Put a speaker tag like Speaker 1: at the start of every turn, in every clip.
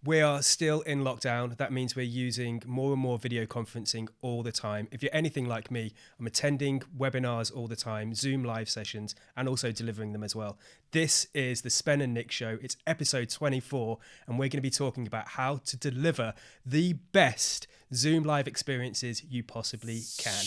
Speaker 1: We are still in lockdown. That means we're using more and more video conferencing all the time. If you're anything like me, I'm attending webinars all the time, Zoom live sessions, and also delivering them as well. This is the Spen and Nick Show. It's episode 24, and we're going to be talking about how to deliver the best Zoom live experiences you possibly can.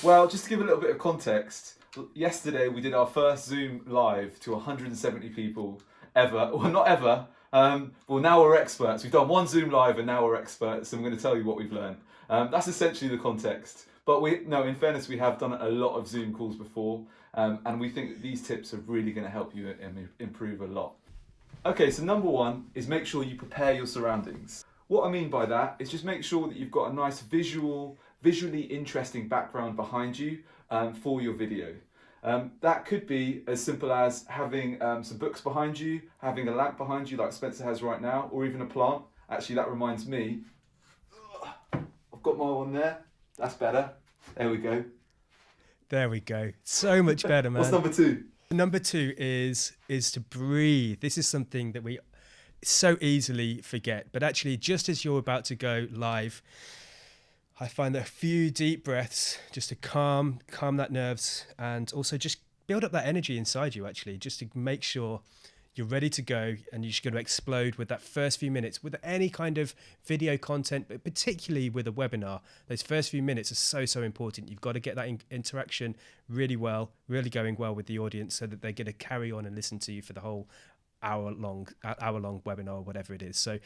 Speaker 2: Well, just to give a little bit of context, yesterday we did our first Zoom live to 170 people ever. Well, not ever. Well, now we're experts. We've done one Zoom live and now we're experts, and I'm going to tell you what we've learned. That's essentially the context. But in fairness, we have done a lot of Zoom calls before, and we think that these tips are really going to help you improve a lot. Okay, so number one is make sure you prepare your surroundings. What I mean by that is just make sure that you've got a nice visually interesting background behind you for your video. That could be as simple as having some books behind you, having a lamp behind you like Spencer has right now, or even a plant. Actually, that reminds me, I've got my one there. That's better. There we go.
Speaker 1: There we go. So much better, man.
Speaker 2: What's number two?
Speaker 1: Number two is to breathe. This is something that we so easily forget, but actually just as you're about to go live, I find that a few deep breaths just to calm that nerves, and also just build up that energy inside you, actually, just to make sure you're ready to go and you're just going to explode with that first few minutes with any kind of video content, but particularly with a webinar. Those first few minutes are so important. You've got to get that interaction really going well with the audience so that they're going to carry on and listen to you for the whole hour long webinar or whatever it is. So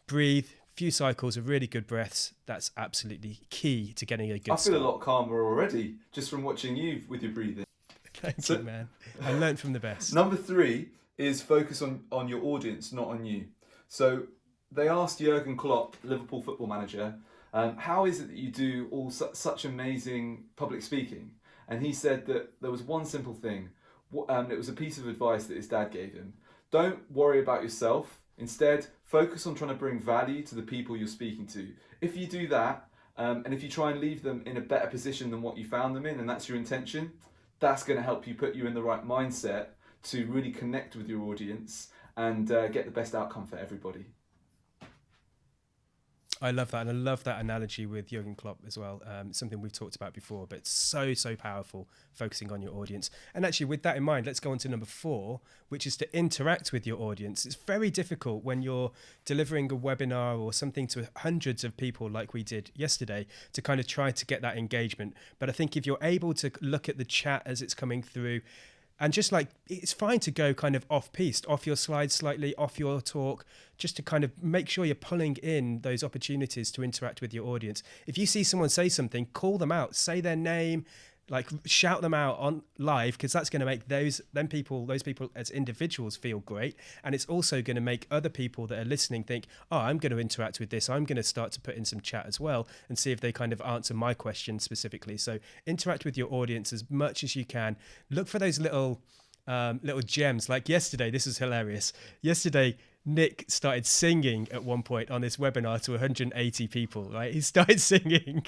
Speaker 1: breathe, few cycles of really good breaths. That's absolutely key to getting a good
Speaker 2: start. I feel
Speaker 1: start.
Speaker 2: a lot calmer already just from watching you with your breathing.
Speaker 1: Thank you, man. I learned from the best.
Speaker 2: Number three is focus on your audience, not on you. So they asked Jurgen Klopp, Liverpool football manager, how is it that you do such amazing public speaking? And he said that there was one simple thing. It was a piece of advice that his dad gave him. Don't worry about yourself. Instead, focus on trying to bring value to the people you're speaking to. If you do that, and if you try and leave them in a better position than what you found them in, and that's your intention, that's going to help you put you in the right mindset to really connect with your audience and get the best outcome for everybody.
Speaker 1: I love that, and I love that analogy with Jurgen Klopp as well. Something we've talked about before, but it's so powerful, focusing on your audience. And actually, with that in mind, let's go on to number 4, which is to interact with your audience. It's very difficult when you're delivering a webinar or something to hundreds of people like we did yesterday to kind of try to get that engagement. But I think if you're able to look at the chat as it's coming through, and just like, it's fine to go kind of off-piste, off your slides slightly, off your talk, just to kind of make sure you're pulling in those opportunities to interact with your audience. If you see someone say something, call them out, say their name, like shout them out on live, because that's going to make those people as individuals feel great. And it's also going to make other people that are listening think, oh, I'm going to interact with this. I'm going to start to put in some chat as well and see if they kind of answer my question specifically. So interact with your audience as much as you can. Look for those little gems. Like yesterday, this is hilarious. Yesterday, Nick started singing at one point on this webinar to 180 people, right? He started singing.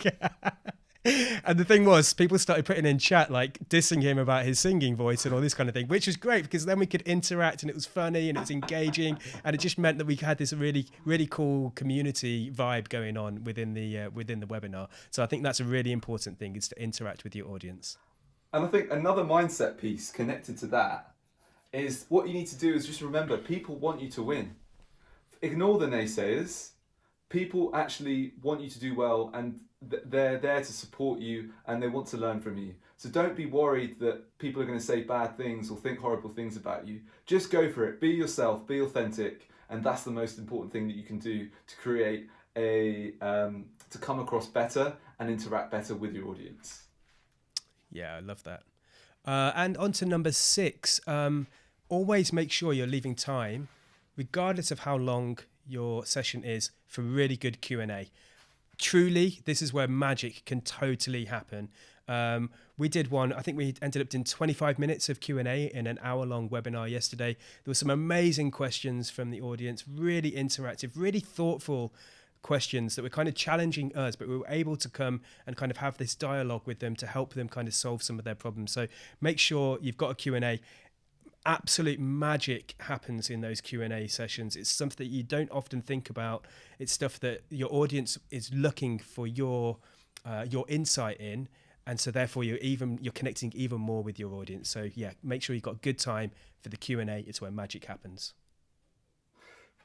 Speaker 1: And the thing was, people started putting in chat, like dissing him about his singing voice and all this kind of thing, which was great because then we could interact and it was funny and it was engaging, and it just meant that we had this really, really cool community vibe going on within the webinar. So I think that's a really important thing, is to interact with your audience.
Speaker 2: And I think another mindset piece connected to that is what you need to do is just remember, people want you to win. Ignore the naysayers. People actually want you to do well, and they're there to support you and they want to learn from you. So don't be worried that people are going to say bad things or think horrible things about you. Just go for it. Be yourself, be authentic, and that's the most important thing that you can do to create to come across better and interact better with your audience.
Speaker 1: Yeah, I love that. And on to number 6. Always make sure you're leaving time, regardless of how long your session is, for really good Q&A. Truly, this is where magic can totally happen. We did one, I think we ended up doing 25 minutes of Q&A in an hour-long webinar yesterday. There were some amazing questions from the audience, really interactive, really thoughtful questions that were kind of challenging us, but we were able to come and kind of have this dialogue with them to help them kind of solve some of their problems. So make sure you've got a Q&A. Absolute magic happens in those Q&A sessions. It's something that you don't often think about. It's stuff that your audience is looking for your insight in, and so therefore you're connecting even more with your audience. So yeah, make sure you've got good time for the Q&A. It's where magic happens.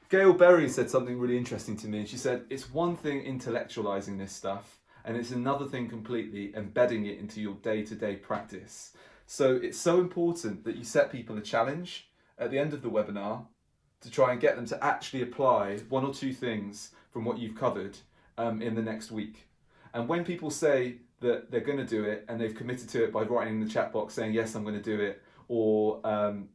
Speaker 2: Gail Berry said something really interesting to me. She said, it's one thing intellectualizing this stuff, and it's another thing completely embedding it into your day-to-day practice. So it's so important that you set people a challenge at the end of the webinar to try and get them to actually apply one or two things from what you've covered in the next week. And when people say that they're going to do it and they've committed to it by writing in the chat box saying, yes, I'm going to do it, or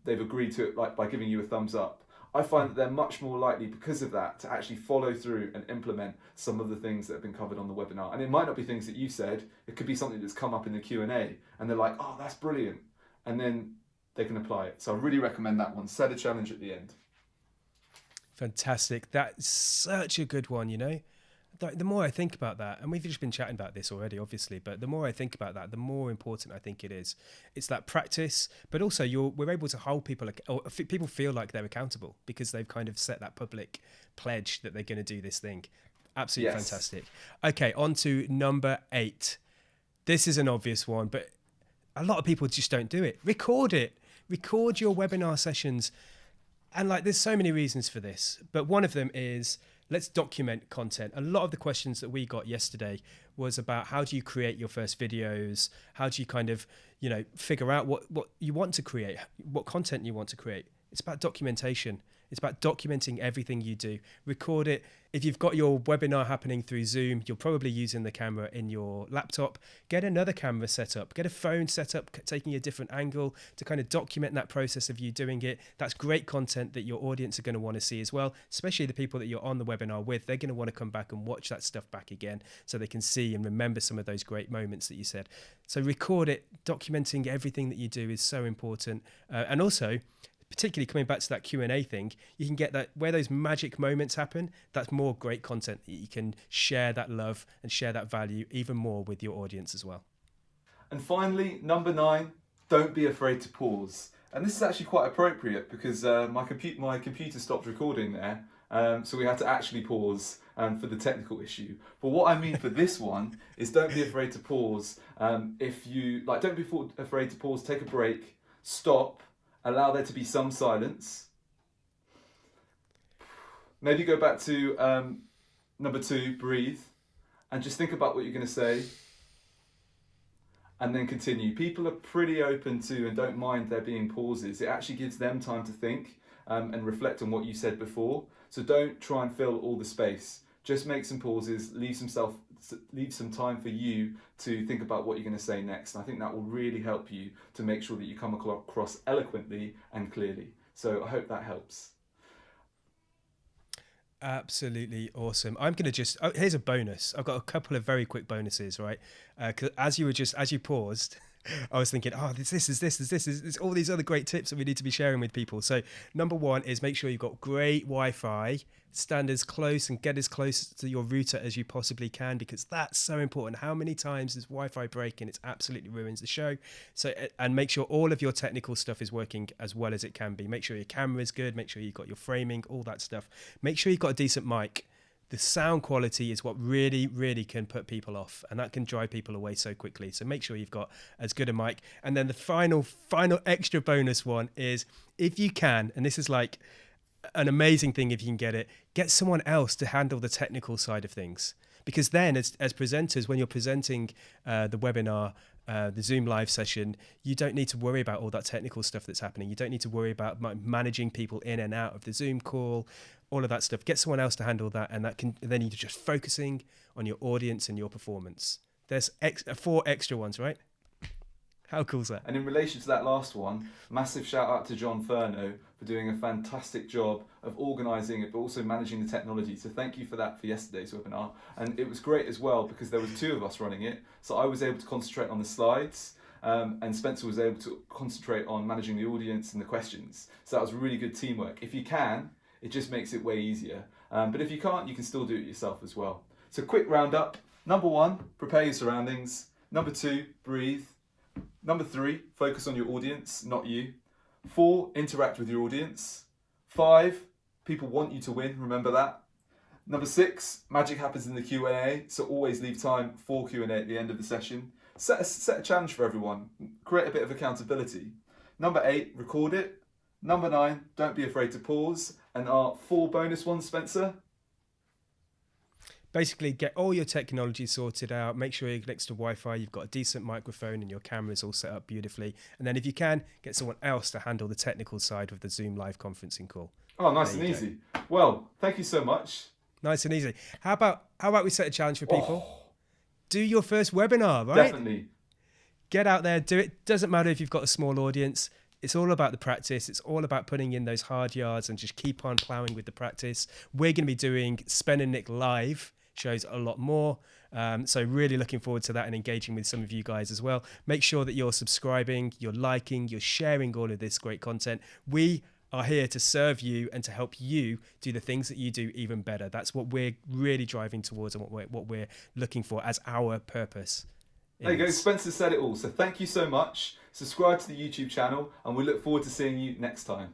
Speaker 2: they've agreed to it like by giving you a thumbs up, I find that they're much more likely because of that to actually follow through and implement some of the things that have been covered on the webinar. And it might not be things that you said, it could be something that's come up in the Q&A and they're like, oh, that's brilliant. And then they can apply it. So I really recommend that one. Set a challenge at the end.
Speaker 1: Fantastic. That's such a good one, you know. The more I think about that, and we've just been chatting about this already, obviously, but the more I think about that, the more important I think it is. It's that practice, but also we're able to hold people, or people feel like they're accountable because they've kind of set that public pledge that they're going to do this thing. Absolutely fantastic. Okay, on to number 8. This is an obvious one, but a lot of people just don't do it. Record it. Record your webinar sessions. And there's so many reasons for this, but one of them is, let's document content. A lot of the questions that we got yesterday was about how do you create your first videos? How do you kind of, figure out what you want to create, what content you want to create? It's about documentation. It's about documenting everything you do. Record it. If you've got your webinar happening through Zoom, you're probably using the camera in your laptop. Get another camera set up. Get a phone set up, taking a different angle to kind of document that process of you doing it. That's great content that your audience are going to want to see as well, especially the people that you're on the webinar with. They're going to want to come back and watch that stuff back again so they can see and remember some of those great moments that you said. So record it. Documenting everything that you do is so important. And also, particularly coming back to that Q&A thing, you can get that where those magic moments happen. That's more great content that you can share that love and share that value even more with your audience as well.
Speaker 2: And finally, number 9, don't be afraid to pause. And this is actually quite appropriate because my computer stopped recording there, so we had to actually pause for the technical issue. But what I mean for this one is don't be afraid to pause. Don't be afraid to pause, take a break, stop. Allow there to be some silence. Maybe go back to number 2, breathe, and just think about what you're going to say, and then continue. People are pretty open to and don't mind there being pauses. It actually gives them time to think and reflect on what you said before. So don't try and fill all the space. Just make some pauses, leave some time for you to think about what you're going to say next. And I think that will really help you to make sure that you come across eloquently and clearly. So I hope that helps.
Speaker 1: Absolutely awesome. I'm going to here's a bonus. I've got a couple of very quick bonuses, right? 'Cause as you paused, I was thinking, this is all these other great tips that we need to be sharing with people. So number 1 is make sure you've got great Wi-Fi, stand as close and get as close to your router as you possibly can, because that's so important. How many times does Wi-Fi break and it absolutely ruins the show? So, and make sure all of your technical stuff is working as well as it can be. Make sure your camera is good, make sure you've got your framing, all that stuff. Make sure you've got a decent mic. The sound quality is what really, really can put people off, and that can drive people away so quickly. So make sure you've got as good a mic. And then the final extra bonus one is, if you can, and this is like an amazing thing if you can get someone else to handle the technical side of things. Because then as presenters, when you're presenting the webinar, the Zoom live session, you don't need to worry about all that technical stuff that's happening. You don't need to worry about managing people in and out of the Zoom call, all of that stuff. Get someone else to handle that, and then you're just focusing on your audience and your performance. There's 4 extra ones, right? How cool is that?
Speaker 2: And in relation to that last one, massive shout out to John Furno for doing a fantastic job of organising it, but also managing the technology. So thank you for that for yesterday's webinar. And it was great as well because there was 2 of us running it. So I was able to concentrate on the slides and Spencer was able to concentrate on managing the audience and the questions. So that was really good teamwork. If you can, it just makes it way easier. But if you can't, you can still do it yourself as well. So quick roundup. Number 1, prepare your surroundings. Number 2, breathe. Number 3, focus on your audience, not you. 4, interact with your audience. 5, people want you to win, remember that. Number 6, magic happens in the Q&A, so always leave time for Q&A at the end of the session. Set a challenge for everyone, create a bit of accountability. Number 8, record it. Number 9, don't be afraid to pause. And our 4 bonus ones, Spencer?
Speaker 1: Basically, get all your technology sorted out. Make sure you're next to Wi-Fi. You've got a decent microphone and your camera's all set up beautifully. And then if you can, get someone else to handle the technical side of the Zoom live conferencing call.
Speaker 2: Oh, nice and easy. Well, thank you so much.
Speaker 1: Nice and easy. How about we set a challenge for people? Do your first webinar, right?
Speaker 2: Definitely.
Speaker 1: Get out there, do it. Doesn't matter if you've got a small audience. It's all about the practice. It's all about putting in those hard yards and just keep on plowing with the practice. We're going to be doing Spen and Nick live shows a lot more. So really looking forward to that and engaging with some of you guys as well. Make sure that you're subscribing, you're liking, you're sharing all of this great content. We are here to serve you and to help you do the things that you do even better. That's what we're really driving towards and what we're looking for as our purpose.
Speaker 2: There you go, Spencer said it all. So thank you so much. Subscribe to the YouTube channel and we look forward to seeing you next time.